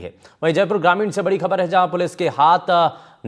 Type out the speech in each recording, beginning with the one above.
है। वहीं जयपुर ग्रामीण से बड़ी खबर है, जहां पुलिस के हाथ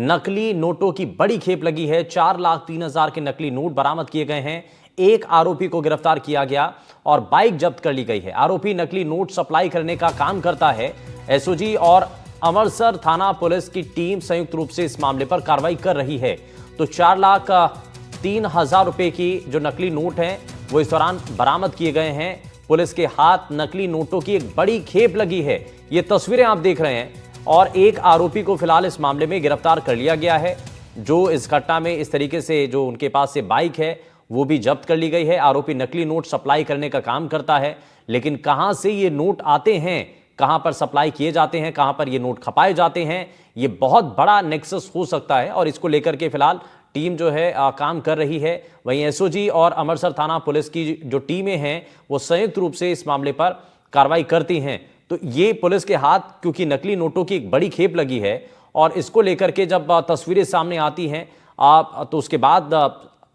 नकली नोटों की बड़ी खेप लगी है। 4,03,000 के नकली नोट बरामद किए गए हैं। एक आरोपी को गिरफ्तार किया गया और बाइक जब्त कर ली गई है। आरोपी नकली नोट सप्लाई करने का काम करता है। एसओजी और अमरसर थाना पुलिस की टीम संयुक्त रूप से इस मामले पर कार्रवाई कर रही है। तो 4,03,000 रुपए की जो नकली नोट हैं वो इस दौरान बरामद किए गए हैं। पुलिस के हाथ नकली नोटों की एक बड़ी खेप लगी है। ये तस्वीरें आप देख रहे हैं और एक आरोपी को फिलहाल इस मामले में गिरफ्तार कर लिया गया है। जो इस घटना में इस तरीके से जो उनके पास से बाइक है वो भी जब्त कर ली गई है। आरोपी नकली नोट सप्लाई करने का काम करता है, लेकिन कहां से ये नोट आते हैं, कहां पर सप्लाई किए जाते हैं, कहां पर ये नोट खपाए जाते हैं, ये बहुत बड़ा नेक्सस हो सकता है और इसको लेकर के फिलहाल टीम जो है काम कर रही है। वहीं एसओजी और अमरसर थाना पुलिस की जो टीमें हैं वो संयुक्त रूप से इस मामले पर कार्रवाई करती हैं। तो ये पुलिस के हाथ क्योंकि नकली नोटों की एक बड़ी खेप लगी है और इसको लेकर के जब तस्वीरें सामने आती हैं तो उसके बाद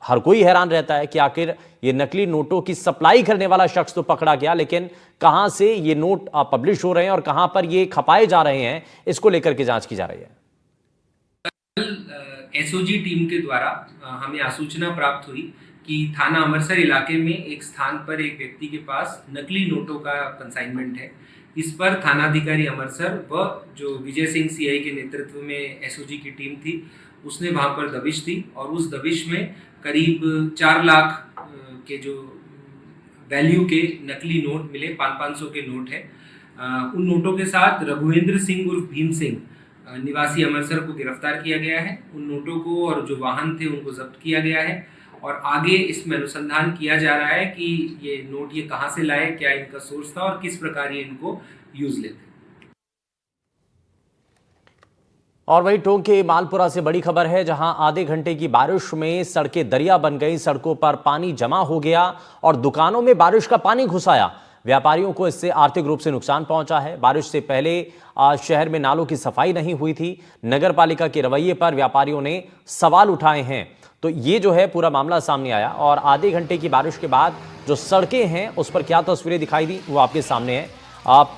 हर कोई हैरान रहता है कि आखिर ये नकली नोटों की सप्लाई करने वाला शख्स तो पकड़ा गया, लेकिन कहां से ये नोट पब्लिश हो रहे हैं और कहां पर ये खपाए जा रहे हैं, इसको लेकर के जांच की जा रही है। एसओजी टीम के द्वारा हमें आसूचना प्राप्त हुई कि थाना अमरसर इलाके में एक स्थान पर एक व्यक्ति के पास नकली नोटों का कंसाइनमेंट है। इस पर थानाधिकारी अमरसर व जो विजय सिंह सीआई के नेतृत्व में एसओजी की टीम थी उसने वहां पर दबिश दी और उस दबिश में करीब 4 लाख के जो वैल्यू के नकली नोट मिले, 500 के नोट है। उन नोटों के साथ रघुवेंद्र सिंह उर्फ भीम सिंह निवासी अमरसर को गिरफ्तार किया गया है। उन नोटों को और जो वाहन थे उनको जब्त किया गया है और आगे इसमें अनुसंधान किया जा रहा है कि ये नोट ये कहां से लाए, क्या इनका सोर्स था और किस प्रकार ये इनको यूज लेते। और वहीं टोंक के मालपुरा से बड़ी खबर है, जहां आधे घंटे की बारिश में सड़कें दरिया बन गई। सड़कों पर पानी जमा हो गया और दुकानों में बारिश का पानी घुस आया। व्यापारियों को इससे आर्थिक रूप से नुकसान पहुंचा है। बारिश से पहले शहर में नालों की सफाई नहीं हुई थी। नगर पालिका के रवैये पर व्यापारियों ने सवाल उठाए हैं। तो ये जो है पूरा मामला सामने आया और आधे घंटे की बारिश के बाद जो सड़कें हैं उस पर क्या तस्वीरें दिखाई दी वो आपके सामने है।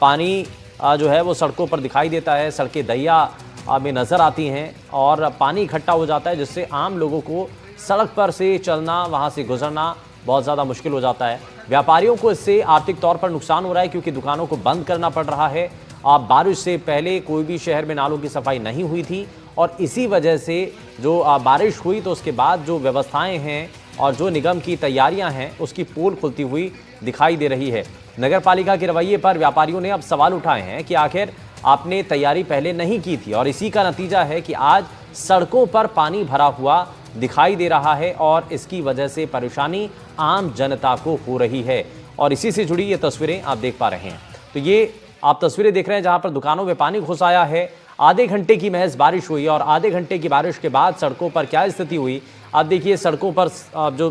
पानी जो है वो सड़कों पर दिखाई देता है, सड़कें दरिया में नजर आती हैं और पानी इकट्ठा हो जाता है, जिससे आम लोगों को सड़क पर से चलना, वहां से गुजरना बहुत ज़्यादा मुश्किल हो जाता है। व्यापारियों को इससे आर्थिक तौर पर नुकसान हो रहा है क्योंकि दुकानों को बंद करना पड़ रहा है। बारिश से पहले कोई भी शहर में नालों की सफाई नहीं हुई थी और इसी वजह से जो बारिश हुई तो उसके बाद जो व्यवस्थाएं हैं और जो निगम की तैयारियां हैं उसकी पोल खुलती हुई दिखाई दे रही है। नगर पालिका के रवैये पर व्यापारियों ने अब सवाल उठाए हैं कि आखिर आपने तैयारी पहले नहीं की थी और इसी का नतीजा है कि आज सड़कों पर पानी भरा हुआ दिखाई दे रहा है और इसकी वजह से परेशानी आम जनता को हो रही है। और इसी से जुड़ी ये तस्वीरें आप देख पा रहे हैं। तो ये आप तस्वीरें देख रहे हैं जहां पर दुकानों में पानी घुस आया है। आधे घंटे की महज बारिश हुई और आधे घंटे की बारिश के बाद सड़कों पर क्या स्थिति हुई आप देखिए। सड़कों पर जो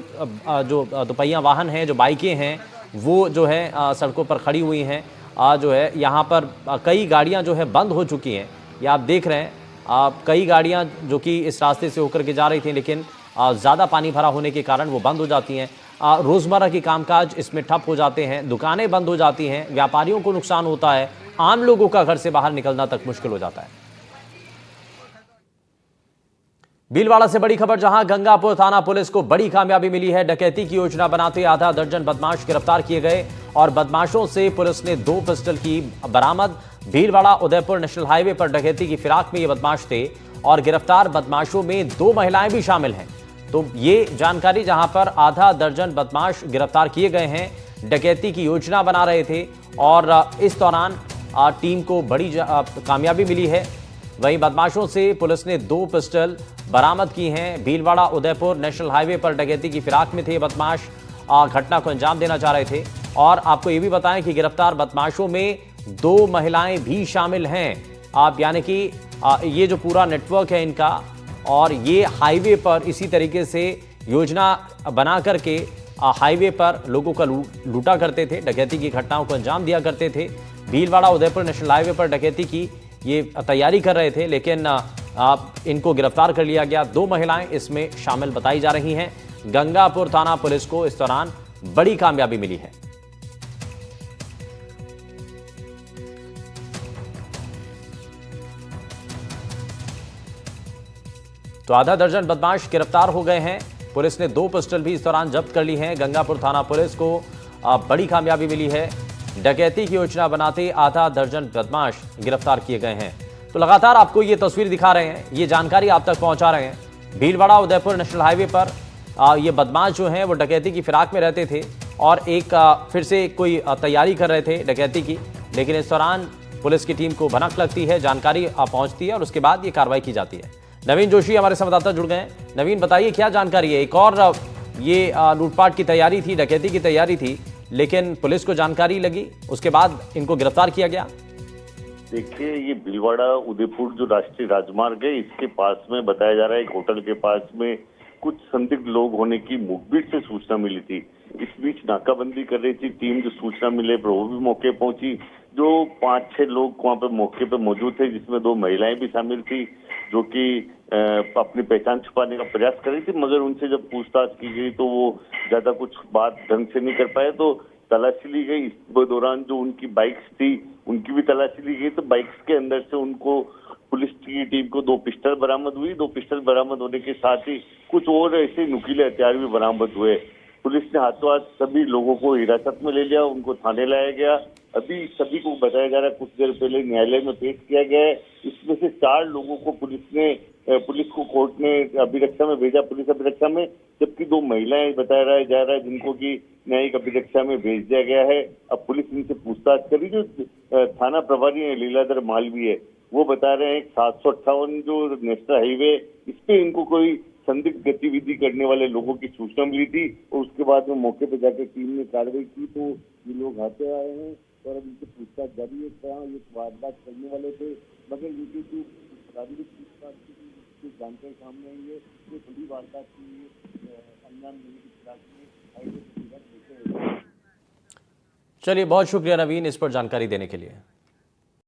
दोपहिया वाहन हैं, जो बाइकें हैं, वो जो है सड़कों पर खड़ी हुई हैं। जो है यहाँ पर कई गाड़ियाँ जो है बंद हो चुकी हैं। ये आप देख रहे हैं कई गाड़ियाँ जो कि इस रास्ते से होकर के जा रही थी, लेकिन ज़्यादा पानी भरा होने के कारण वो बंद हो जाती हैं। रोज़मर्रा के कामकाज इसमें ठप हो जाते हैं, दुकानें बंद हो जाती हैं, व्यापारियों को नुकसान होता है, आम लोगों का घर से बाहर निकलना तक मुश्किल हो जाता है। भीलवाड़ा से बड़ी खबर, जहां गंगापुर थाना पुलिस को बड़ी कामयाबी मिली है। डकैती की योजना बनाते आधा दर्जन बदमाश गिरफ्तार किए गए और बदमाशों से पुलिस ने 2 पिस्टल की बरामद। भीलवाड़ा उदयपुर नेशनल हाईवे पर डकैती की फिराक में ये बदमाश थे और गिरफ्तार बदमाशों में 2 महिलाएं भी शामिल हैं। तो ये जानकारी, जहां पर आधा दर्जन बदमाश गिरफ्तार किए गए हैं, डकैती की योजना बना रहे थे और इस दौरान टीम को बड़ी कामयाबी मिली है। वहीं बदमाशों से पुलिस ने 2 पिस्टल बरामद की हैं। भीलवाड़ा उदयपुर नेशनल हाईवे पर डकैती की फिराक में थे बदमाश, घटना को अंजाम देना चाह रहे थे। और आपको ये भी बताएं कि गिरफ्तार बदमाशों में 2 महिलाएं भी शामिल हैं। आप यानी कि ये जो पूरा नेटवर्क है इनका, और ये हाईवे पर इसी तरीके से योजना बना करके हाईवे पर लोगों का लूटा करते थे, डकैती की घटनाओं को अंजाम दिया करते थे। भीलवाड़ा उदयपुर नेशनल हाईवे पर डकैती की ये तैयारी कर रहे थे, लेकिन इनको गिरफ्तार कर लिया गया। 2 महिलाएं इसमें शामिल बताई जा रही हैं। गंगापुर थाना पुलिस को इस दौरान बड़ी कामयाबी मिली है। तो आधा दर्जन बदमाश गिरफ्तार हो गए हैं। पुलिस ने 2 पिस्टल भी इस दौरान जब्त कर ली हैं। गंगापुर थाना पुलिस को बड़ी कामयाबी मिली है। डकैती की योजना बनाते आधा दर्जन बदमाश गिरफ्तार किए गए हैं। तो लगातार आपको ये तस्वीर दिखा रहे हैं, ये जानकारी आप तक पहुंचा रहे हैं। भीलवाड़ा उदयपुर नेशनल हाईवे पर ये बदमाश जो हैं वो डकैती की फिराक में रहते थे और एक फिर से कोई तैयारी कर रहे थे डकैती की, लेकिन इस दौरान पुलिस की टीम को भनक लगती है, जानकारी पहुंचती है और उसके बाद ये कार्रवाई की जाती है। नवीन जोशी हमारे संवाददाता जुड़ गए हैं। नवीन, बताइए क्या जानकारी है? एक और ये लूटपाट की तैयारी थी, डकैती की तैयारी थी, लेकिन पुलिस को जानकारी लगी, उसके बाद इनको गिरफ्तार किया गया। देखिए, ये भीलवाड़ा उदयपुर जो राष्ट्रीय राजमार्ग है, इसके पास में बताया जा रहा है एक होटल के पास में कुछ संदिग्ध लोग होने की मुखबिर से सूचना मिली थी। इस बीच नाकाबंदी कर रही थी टीम, जो सूचना मिले पर वो भी मौके पहुंची। जो 5-6 लोग वहां पर मौके पर मौजूद थे, जिसमें 2 महिलाएं भी शामिल थी, जो कि अपनी पहचान छुपाने का प्रयास कर रही थी, मगर उनसे जब पूछताछ की गई तो वो ज्यादा कुछ बात ढंग से नहीं कर पाए। तो तलाशी ली गई। इस दौरान जो उनकी बाइक्स थी उनकी भी तलाशी ली गई। तो बाइक्स के अंदर से उनको पुलिस की टीम को 2 पिस्टल बरामद हुई। 2 पिस्टल बरामद होने के साथ ही कुछ और ऐसे नुकीले हथियार भी बरामद हुए। पुलिस ने हाथों हाथ सभी लोगों को हिरासत में ले लिया, उनको थाने लाया गया। अभी सभी को बताया जा रहा है कुछ देर पहले न्यायालय में पेश किया गया है। इसमें से 4 लोगों को पुलिस को कोर्ट ने अभिरक्षा में भेजा, पुलिस अभिरक्षा में, जबकि 2 महिलाएं बताया जा रहा है जिनको की न्यायिक अभिरक्षा में भेज दिया गया है। अब पुलिस इनसे पूछताछ करी। जो थाना प्रभारी है लीलाधर मालवी है, वो बता रहे हैं 758 जो नेशनल हाईवे, इस पे इनको कोई संदिग्ध गतिविधि करने वाले लोगों की सूचना मिली थी और उसके बाद में मौके पर जाकर टीम ने कार्रवाई की। तो ये लोग हाथे आए हैं और अब इनसे पूछताछ जारी है। कहाँ ये वारदात करने वाले थे, मगर इनकी जो प्रारंभिक पूछताछ की जानकारी सामने आई है, ये बड़ी वारदात की अंजाम देने की तलाश में हाईवे। चलिए, बहुत शुक्रिया नवीन इस पर जानकारी देने के लिए।